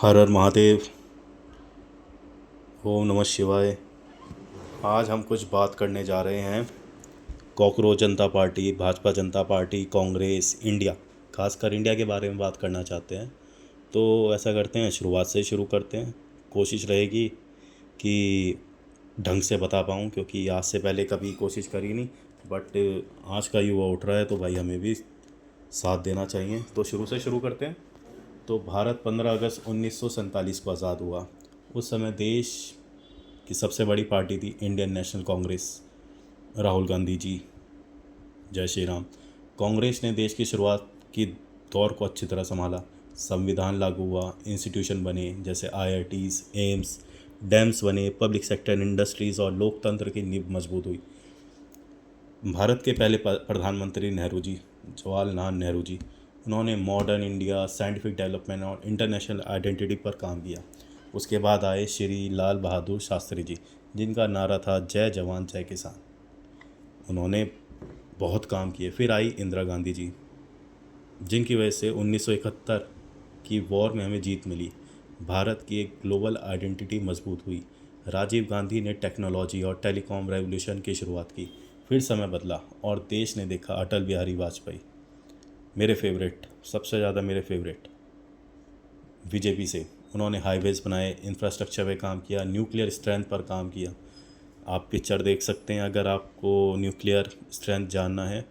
हर हर महादेव। ओम नमः शिवाय। आज हम कुछ बात करने जा रहे हैं कॉकरोच जनता पार्टी, भाजपा जनता पार्टी, कांग्रेस, इंडिया, खासकर इंडिया के बारे में बात करना चाहते हैं। तो ऐसा करते हैं, शुरुआत से शुरू करते हैं। कोशिश रहेगी कि ढंग से बता पाऊँ, क्योंकि आज से पहले कभी कोशिश करी नहीं। बट आज का युवा उठ रहा है तो भाई हमें भी साथ देना चाहिए। तो शुरू से शुरू करते हैं। तो भारत 15 अगस्त 1947 को आज़ाद हुआ। उस समय देश की सबसे बड़ी पार्टी थी इंडियन नेशनल कांग्रेस, राहुल गांधी जी। जय श्री राम। कांग्रेस ने देश की शुरुआत की दौर को अच्छी तरह संभाला। संविधान लागू हुआ, इंस्टीट्यूशन बने जैसे आईआईटीज़, एम्स, डैम्स बने, पब्लिक सेक्टर इंडस्ट्रीज़ और लोकतंत्र की नींव मजबूत हुई। भारत के पहले प्रधानमंत्री नेहरू जी, जवाहरलाल नेहरू जी, उन्होंने मॉडर्न इंडिया, साइंटिफिक डेवलपमेंट और इंटरनेशनल आइडेंटिटी पर काम किया। उसके बाद आए श्री लाल बहादुर शास्त्री जी, जिनका नारा था जय जवान जय किसान। उन्होंने बहुत काम किए। फिर आई इंदिरा गांधी जी, जिनकी वजह से 1971 की वॉर में हमें जीत मिली। भारत की एक ग्लोबल आइडेंटिटी मजबूत हुई। राजीव गांधी ने टेक्नोलॉजी और टेलीकॉम रेवोल्यूशन की शुरुआत की। फिर समय बदला और देश ने देखा अटल बिहारी वाजपेयी, मेरे फेवरेट, सबसे ज़्यादा मेरे फेवरेट, बीजेपी से। उन्होंने हाईवेज़ बनाए, इंफ्रास्ट्रक्चर पे काम किया, न्यूक्लियर स्ट्रेंथ पर काम किया। आप पिक्चर देख सकते हैं अगर आपको न्यूक्लियर स्ट्रेंथ जानना है,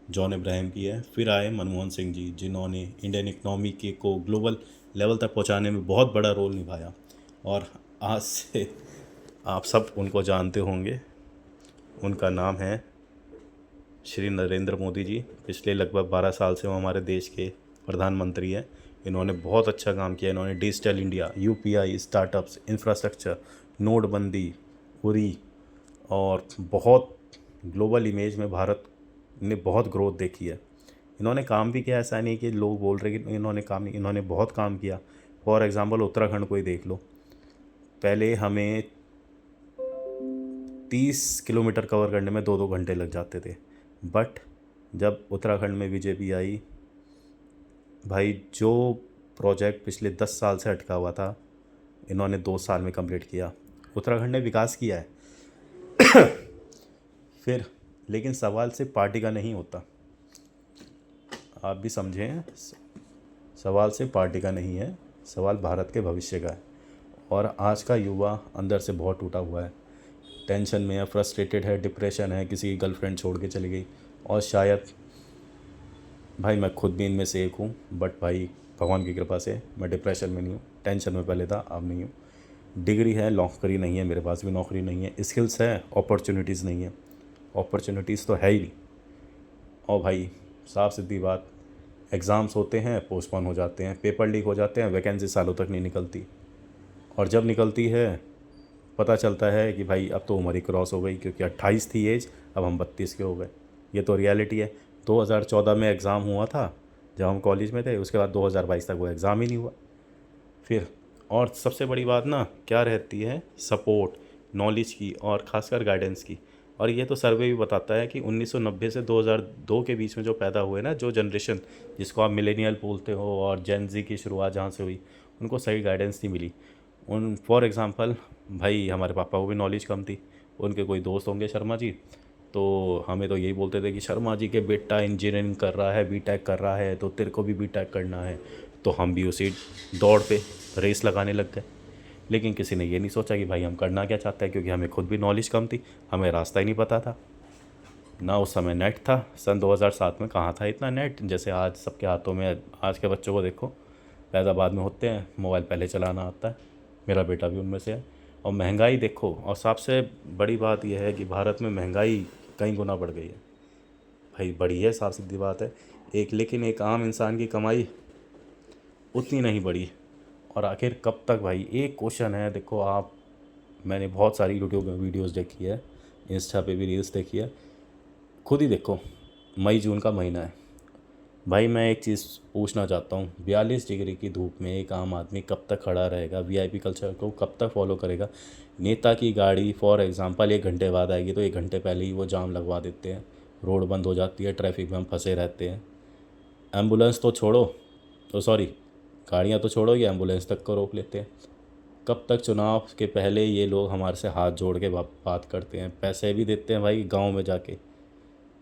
जॉन इब्राहिम की है। फिर आए मनमोहन सिंह जी, जिन्होंने इंडियन इकनॉमी के को ग्लोबल लेवल तक पहुंचाने में बहुत बड़ा रोल निभाया। और आज से आप सब उनको जानते होंगे। उनका नाम है श्री नरेंद्र मोदी जी। पिछले लगभग 12 साल से वो हमारे देश के प्रधानमंत्री हैं। इन्होंने बहुत अच्छा काम किया। इन्होंने digital India, UPI, startups, infrastructure, नोटबंदी, उरी और बहुत ग्लोबल इमेज में भारत ने बहुत ग्रोथ देखी है। इन्होंने काम भी किया, ऐसा नहीं कि लोग बोल रहे कि इन्होंने काम नहीं, इन्होंने बहुत काम किया। फॉर एग्ज़ाम्पल उत्तराखंड को ही देख लो। पहले हमें 30 किलोमीटर कवर करने में 2-2 घंटे लग जाते थे। बट जब उत्तराखंड में बीजेपी आई, भाई जो प्रोजेक्ट पिछले 10 साल से अटका हुआ था, इन्होंने 2 साल में कंप्लीट किया। उत्तराखंड ने विकास किया है। फिर लेकिन सवाल सिर्फ पार्टी का नहीं होता, आप भी समझें। सवाल सिर्फ पार्टी का नहीं है, सवाल भारत के भविष्य का है। और आज का युवा अंदर से बहुत टूटा हुआ है, टेंशन में है, फ्रस्ट्रेटेड है, डिप्रेशन है, किसी की गर्लफ्रेंड छोड़ के चली गई। और शायद भाई मैं खुद भी इनमें से एक हूँ। बट भाई भगवान की कृपा से मैं डिप्रेशन में नहीं हूँ। टेंशन में पहले था, अब नहीं हूँ। डिग्री है, नौकरी नहीं है, मेरे पास भी नौकरी नहीं है। स्किल्स है, अपॉर्चुनिटीज़ नहीं है। अपॉर्चुनिटीज़ तो है ही नहीं। और भाई साफ सीधी बात, एग्ज़ाम्स होते हैं, पोस्टपोन हो जाते हैं, पेपर लीक हो जाते हैं, वैकेंसी सालों तक नहीं निकलती। और जब निकलती है पता चलता है कि भाई अब तो उम्र ही क्रॉस हो गई, क्योंकि 28 थी एज, अब हम 32 के हो गए। ये तो रियलिटी है। 2014 में एग्ज़ाम हुआ था जब हम कॉलेज में थे, उसके बाद 2022 तक वो एग्ज़ाम ही नहीं हुआ। फिर और सबसे बड़ी बात ना क्या रहती है, सपोर्ट, नॉलेज की और ख़ासकर गाइडेंस की। और ये तो सर्वे भी बताता है कि 1990 से 2002 के बीच में जो पैदा हुए ना, जो जनरेशन जिसको आप मिलेनियल बोलते हो और जेन ज़ी की शुरुआत जहाँ से हुई, उनको सही गाइडेंस नहीं मिली। उन फॉर एग्ज़ाम्पल भाई हमारे पापा को भी नॉलेज कम थी। उनके कोई दोस्त होंगे शर्मा जी, तो हमें तो यही बोलते थे कि शर्मा जी के बेटा इंजीनियरिंग कर रहा है, बीटेक कर रहा है, तो तेरे को भी बीटेक करना है। तो हम भी उसी दौड़ पे रेस लगाने लग गए। लेकिन किसी ने ये नहीं सोचा कि भाई हम करना क्या चाहते हैं, क्योंकि हमें खुद भी नॉलेज कम थी, हमें रास्ता ही नहीं पता था। ना उस समय नेट था। सन 2007 में कहाँ था इतना नेट जैसे आज सबके हाथों में। आज के बच्चों को देखो, पैदा बाद में होते हैं, मोबाइल पहले चलाना आता है। मेरा बेटा भी उनमें से है। और महंगाई देखो, और सबसे बड़ी बात यह है कि भारत में महंगाई कई गुना बढ़ गई है। भाई बढ़ी है, साफ सीधी बात है। लेकिन एक आम इंसान की कमाई उतनी नहीं बढ़ी। और आखिर कब तक भाई, एक क्वेश्चन है। देखो आप, मैंने बहुत सारी यूट्यूब में वीडियोस देखी है, इंस्टा पे भी रील्स देखी है, खुद ही देखो। मई जून का महीना है भाई। मैं एक चीज़ पूछना चाहता हूँ, 42 डिग्री की धूप में एक आम आदमी कब तक खड़ा रहेगा? वीआईपी कल्चर को कब तक फॉलो करेगा? नेता की गाड़ी फॉर एग्ज़ाम्पल 1 घंटे बाद आएगी, तो 1 घंटे पहले ही वो जाम लगवा देते हैं, रोड बंद हो जाती है, ट्रैफिक में हम फंसे रहते हैं। एम्बुलेंस तो छोड़ो, तो सॉरी, गाड़ियाँ तो छोड़ो, ये एम्बुलेंस तक को रोक लेते हैं। कब तक चुनाव के पहले ये लोग हमारे से हाथ जोड़ के बात करते हैं, पैसे भी देते हैं भाई गांव में जाके,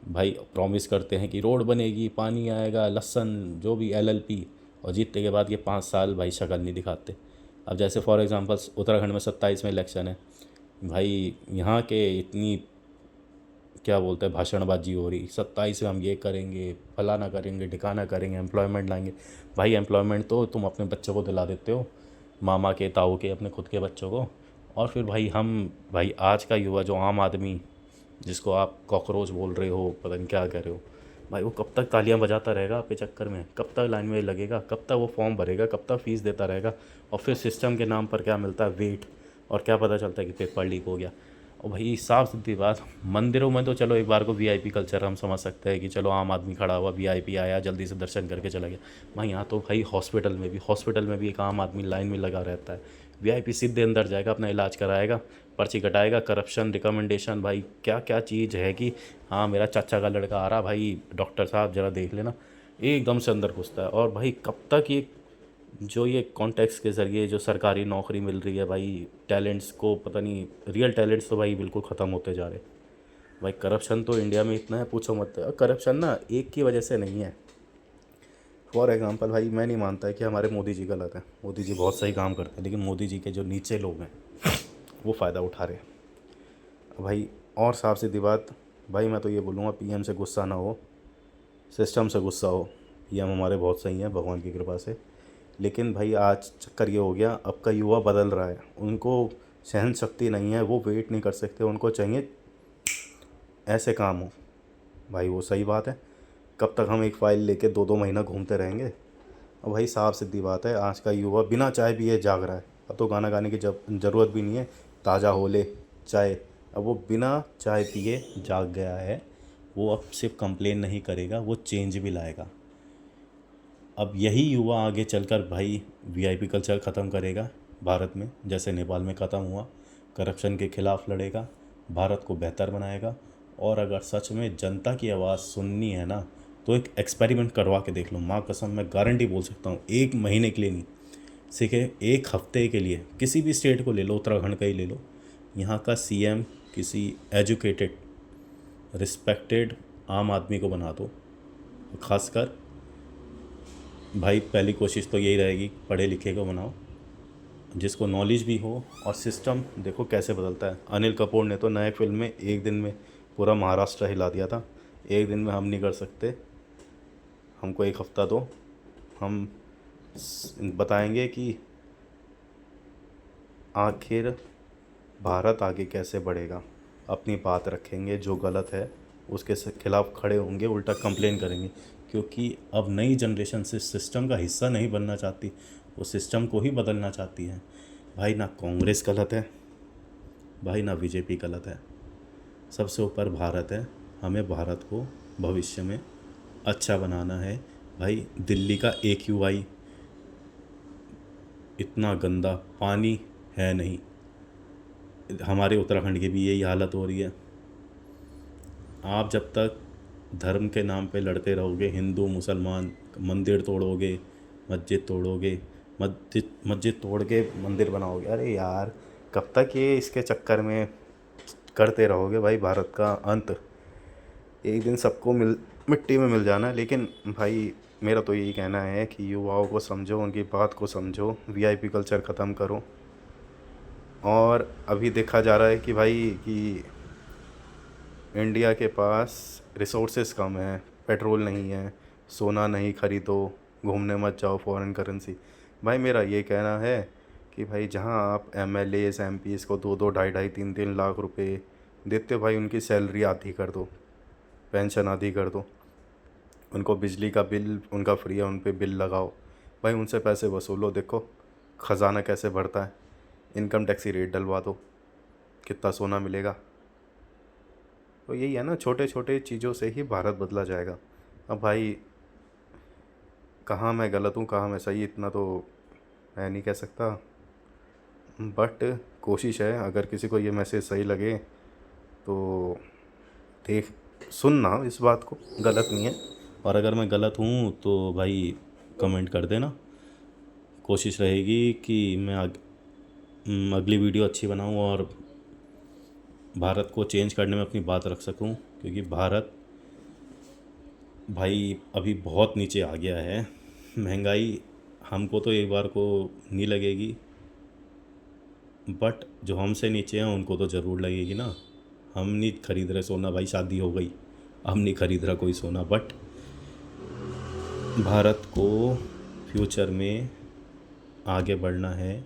भाई प्रॉमिस करते हैं कि रोड बनेगी, पानी आएगा, लहसन, जो भी एलएलपी, और जीतने के बाद ये 5 साल भाई शक्ल नहीं दिखाते। अब जैसे फॉर एग्जांपल उत्तराखंड में 27 में इलेक्शन है भाई, यहाँ के इतनी क्या बोलते हैं भाषणबाजी हो रही, 27 में हम ये करेंगे, फलाना करेंगे, ठिकाना करेंगे, एम्प्लॉयमेंट लाएंगे। भाई एम्प्लॉयमेंट तो तुम अपने बच्चों को दिला देते हो, मामा के, ताऊ के, अपने खुद के बच्चों को। और फिर भाई भाई आज का युवा जो आम आदमी, जिसको आप कॉकरोच बोल रहे हो, पता नहीं क्या कर रहे हो, भाई वो कब तक तालियां बजाता रहेगा आपके चक्कर में, कब तक लाइन में लगेगा, कब तक वो फॉर्म भरेगा, कब तक फीस देता रहेगा। और फिर सिस्टम के नाम पर क्या मिलता है, वेट, और क्या पता चलता है कि पेपर लीक हो गया। और भाई साफ सीधी बात, मंदिरों में तो चलो एक बार को वीआईपी कल्चर हम समझ सकते हैं कि चलो आम आदमी खड़ा हुआ, वीआईपी आया, जल्दी से दर्शन करके चला गया। भाई यहाँ तो भाई हॉस्पिटल में भी एक आम आदमी लाइन में लगा रहता है। वीआईपी सीधे अंदर जाएगा, अपना इलाज कराएगा, पर्ची कटाएगा, करप्शन, रिकमेंडेशन, भाई क्या क्या चीज़ है कि हाँ मेरा चाचा का लड़का आ रहा, भाई डॉक्टर साहब ज़रा देख लेना, एकदम से अंदर घुसता है। और भाई कब तक ये जो ये कॉन्टेक्स्ट के ज़रिए जो सरकारी नौकरी मिल रही है भाई, टैलेंट्स को पता नहीं, रियल टैलेंट्स तो भाई बिल्कुल ख़त्म होते जा रहे। भाई करप्शन तो इंडिया में इतना है पूछो मत। और करप्शन ना एक की वजह से नहीं है। फॉर एग्जांपल भाई मैं नहीं मानता है कि हमारे मोदी जी गलत हैं, मोदी जी बहुत सही काम करते हैं, लेकिन मोदी जी के जो नीचे लोग हैं वो फ़ायदा उठा रहे हैं भाई। और साफ सीधी बात भाई, मैं तो ये बोलूँगा पीएम से गुस्सा ना हो, सिस्टम से गुस्सा हो। पीएम हमारे बहुत सही हैं भगवान की कृपा से, लेकिन भाई आज चक्कर ये हो गया, अब का युवा बदल रहा है, उनको सहन शक्ति नहीं है, वो वेट नहीं कर सकते, उनको चाहिए ऐसे काम हो। भाई वो सही बात है, कब तक हम एक फ़ाइल लेके 2-2 महीना घूमते रहेंगे। अब भाई साफ सीधी बात है, आज का युवा बिना चाय पिए जाग रहा है। अब तो गाना गाने की जब ज़रूरत भी नहीं है, ताज़ा हो ले चाय, अब वो बिना चाय पिए जाग गया है। वो अब सिर्फ कंप्लेन नहीं करेगा, वो चेंज भी लाएगा। अब यही युवा आगे चलकर भाई वीआईपी कल्चर ख़त्म करेगा भारत में, जैसे नेपाल में ख़त्म हुआ, करप्शन के ख़िलाफ़ लड़ेगा, भारत को बेहतर बनाएगा। और अगर सच में जनता की आवाज़ सुननी है ना, तो एक एक्सपेरिमेंट करवा के देख लो, माँ कसम मैं गारंटी बोल सकता हूँ, 1 महीने के लिए नहीं, सीखे 1 हफ्ते के लिए किसी भी स्टेट को ले लो, उत्तराखंड का ही ले लो, यहाँ का सीएम किसी एजुकेटेड रिस्पेक्टेड आम आदमी को बना दो। खासकर भाई पहली कोशिश तो यही रहेगी, पढ़े लिखे को बनाओ, जिसको नॉलेज भी हो। और सिस्टम देखो कैसे बदलता है। अनिल कपूर ने तो नए फिल्म में एक दिन में पूरा महाराष्ट्र हिला दिया था। एक दिन में हम नहीं कर सकते, हमको 1 हफ्ता दो, हम बताएंगे कि आखिर भारत आगे कैसे बढ़ेगा। अपनी बात रखेंगे, जो गलत है उसके खिलाफ़ खड़े होंगे, उल्टा कंप्लेन करेंगे। क्योंकि अब नई जनरेशन से सिस्टम का हिस्सा नहीं बनना चाहती, वो सिस्टम को ही बदलना चाहती है। भाई ना कांग्रेस गलत है भाई, ना बीजेपी गलत है, सबसे ऊपर भारत है। हमें भारत को भविष्य में अच्छा बनाना है। भाई दिल्ली का AQI इतना गंदा, पानी है नहीं, हमारे उत्तराखंड की भी यही हालत हो रही है। आप जब तक धर्म के नाम पे लड़ते रहोगे, हिंदू मुसलमान, मंदिर तोड़ोगे, मस्जिद तोड़ोगे, मस्जिद तोड़ के मंदिर बनाओगे, अरे यार कब तक ये इसके चक्कर में करते रहोगे। भाई भारत का अंत एक दिन सबको मिट्टी में मिल जाना है। लेकिन भाई मेरा तो यही कहना है कि युवाओं को समझो, उनकी बात को समझो, वीआईपी कल्चर ख़त्म करो। और अभी देखा जा रहा है कि भाई कि इंडिया के पास रिसोर्सेज कम है, पेट्रोल नहीं है, सोना नहीं खरीदो, घूमने मत जाओ, फॉरेन करेंसी। भाई मेरा ये कहना है कि भाई जहाँ आप MLAs MPs को 2-2 ढाई-ढाई 3-3 लाख रुपए देते हो, भाई उनकी सैलरी आधी कर दो, पेंशन आधी कर दो, उनको बिजली का बिल उनका फ्री है, उन पे बिल लगाओ, भाई उनसे पैसे वसूलो, देखो ख़जाना कैसे बढ़ता है। इनकम टैक्स की रेट डलवा दो, कितना सोना मिलेगा। तो यही है ना, छोटे छोटे चीज़ों से ही भारत बदला जाएगा। अब भाई कहाँ मैं गलत हूँ कहाँ मैं सही, इतना तो मैं नहीं कह सकता, बट कोशिश है। अगर किसी को ये मैसेज सही लगे तो देख सुनना, इस बात को गलत नहीं है। और अगर मैं गलत हूँ तो भाई कमेंट कर देना। कोशिश रहेगी कि मैं अगली वीडियो अच्छी बनाऊं और भारत को चेंज करने में अपनी बात रख सकूं, क्योंकि भारत भाई अभी बहुत नीचे आ गया है। महंगाई हमको तो एक बार को नहीं लगेगी, बट जो हमसे नीचे हैं उनको तो ज़रूर लगेगी ना। हम नहीं खरीद रहे सोना भाई, शादी हो गई, हम नहीं खरीद रहा कोई सोना। बट भारत को फ्यूचर में आगे बढ़ना है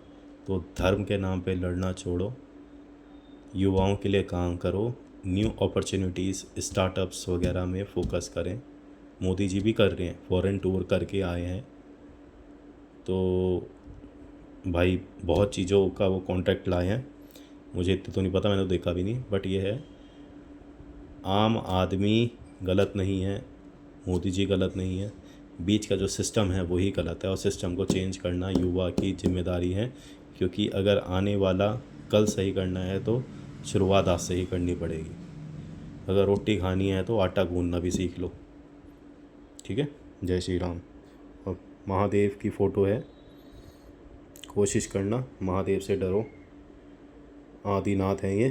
तो धर्म के नाम पे लड़ना छोड़ो, युवाओं के लिए काम करो, न्यू अपॉर्चुनिटीज़ स्टार्टअप्स वगैरह में फ़ोकस करें। मोदी जी भी कर रहे हैं, फॉरेन टूर करके आए हैं, तो भाई बहुत चीज़ों का वो कॉन्ट्रैक्ट लाए हैं। मुझे इतना तो नहीं पता, मैंने तो देखा भी नहीं, बट ये है आम आदमी गलत नहीं है, मोदी जी गलत नहीं है, बीच का जो सिस्टम है वही गलत है। और सिस्टम को चेंज करना युवा की जिम्मेदारी है, क्योंकि अगर आने वाला कल सही करना है तो शुरुआत आज से ही करनी पड़ेगी। अगर रोटी खानी है तो आटा गूंदना भी सीख लो। ठीक है, जय श्री राम। और महादेव की फ़ोटो है, कोशिश करना, महादेव से डरो, आदिनाथ हैं ये।